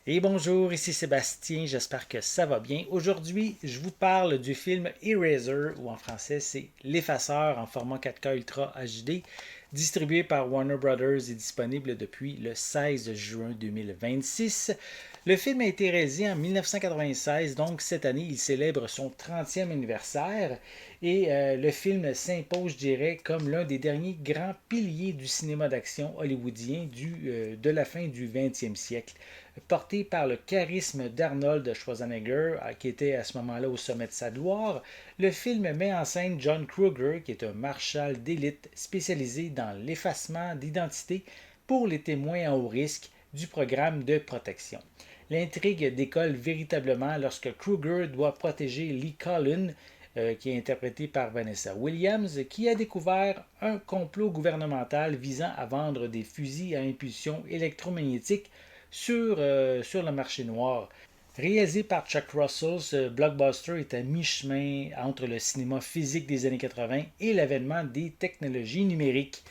Et bonjour, ici Sébastien, j'espère que ça va bien. Aujourd'hui, je vous parle du film Eraser, ou en français c'est L'Effaceur en format 4K Ultra HD, distribué par Warner Brothers et disponible depuis le 16 juin 2026. Le film a été réalisé en 1996, donc cette année il célèbre son 30e anniversaire et le film s'impose, je dirais, comme l'un des derniers grands piliers du cinéma d'action hollywoodien de la fin du 20e siècle. Porté par le charisme d'Arnold Schwarzenegger, qui était à ce moment-là au sommet de sa gloire, le film met en scène John Kruger, qui est un marshal d'élite spécialisé dans l'effacement d'identité pour les témoins en haut risque du programme de protection. L'intrigue décolle véritablement lorsque Kruger doit protéger Lee Cullen, qui est interprété par Vanessa Williams, qui a découvert un complot gouvernemental visant à vendre des fusils à impulsion électromagnétique sur le marché noir. Réalisé par Chuck Russell, ce blockbuster est à mi-chemin entre le cinéma physique des années 80 et l'avènement des technologies numériques.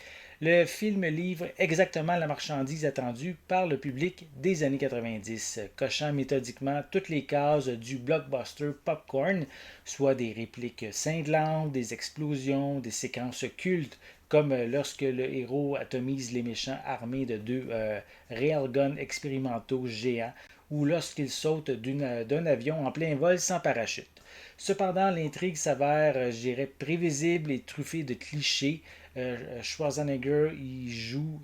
Le film livre exactement la marchandise attendue par le public des années 90, cochant méthodiquement toutes les cases du blockbuster popcorn, soit des répliques cinglantes, des explosions, des séquences cultes, comme lorsque le héros atomise les méchants armés de deux railguns expérimentaux géants, ou lorsqu'il saute d'un avion en plein vol sans parachute. Cependant, l'intrigue s'avère, je dirais, prévisible et truffée de clichés. Schwarzenegger y joue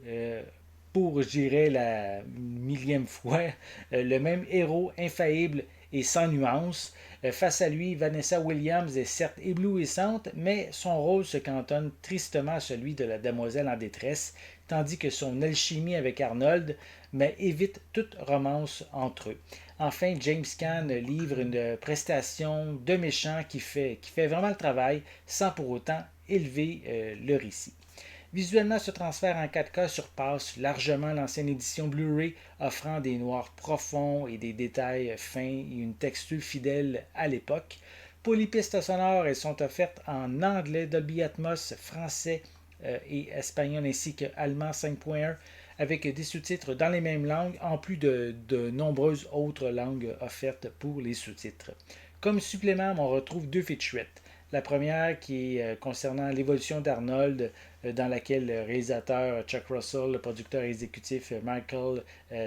pour, je dirais, la millième fois, le même héros infaillible et sans nuance. Face à lui, Vanessa Williams est certes éblouissante, mais son rôle se cantonne tristement à celui de la demoiselle en détresse, tandis que son alchimie avec Arnold mais évite toute romance entre eux. Enfin, James Caan livre une prestation de méchant qui fait vraiment le travail sans pour autant élever le récit. Visuellement, ce transfert en 4K surpasse largement l'ancienne édition Blu-ray, offrant des noirs profonds et des détails fins et une texture fidèle à l'époque. Pour les pistes sonores, elles sont offertes en anglais, Dolby Atmos, français et espagnol ainsi que allemand 5.1 avec des sous-titres dans les mêmes langues, en plus de nombreuses autres langues offertes pour les sous-titres. Comme supplément, on retrouve deux featurettes. La première qui est concernant l'évolution d'Arnold, dans laquelle le réalisateur Chuck Russell, le producteur exécutif Michael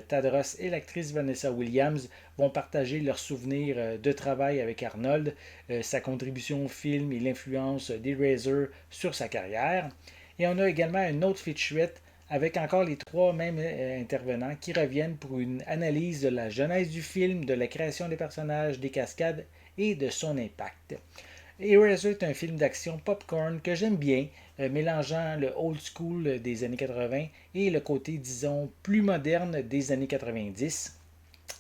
Tadros et l'actrice Vanessa Williams vont partager leurs souvenirs de travail avec Arnold, sa contribution au film et l'influence d'Eraser sur sa carrière. Et on a également une autre featurette avec encore les trois mêmes intervenants qui reviennent pour une analyse de la genèse du film, de la création des personnages, des cascades et de son impact. Eraser est un film d'action popcorn que j'aime bien, mélangeant le old school des années 80 et le côté, disons, plus moderne des années 90.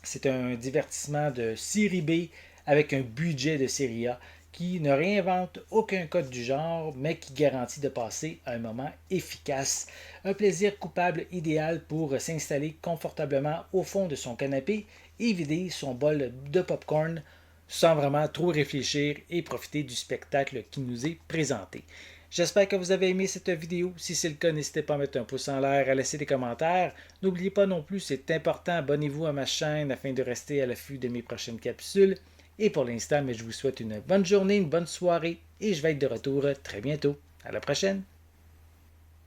C'est un divertissement de série B avec un budget de série A qui ne réinvente aucun code du genre, mais qui garantit de passer un moment efficace. Un plaisir coupable idéal pour s'installer confortablement au fond de son canapé et vider son bol de popcorn sans vraiment trop réfléchir et profiter du spectacle qui nous est présenté. J'espère que vous avez aimé cette vidéo. Si c'est le cas, n'hésitez pas à mettre un pouce en l'air, à laisser des commentaires. N'oubliez pas non plus, c'est important, abonnez-vous à ma chaîne afin de rester à l'affût de mes prochaines capsules. Et pour l'instant, je vous souhaite une bonne journée, une bonne soirée et je vais être de retour très bientôt. À la prochaine!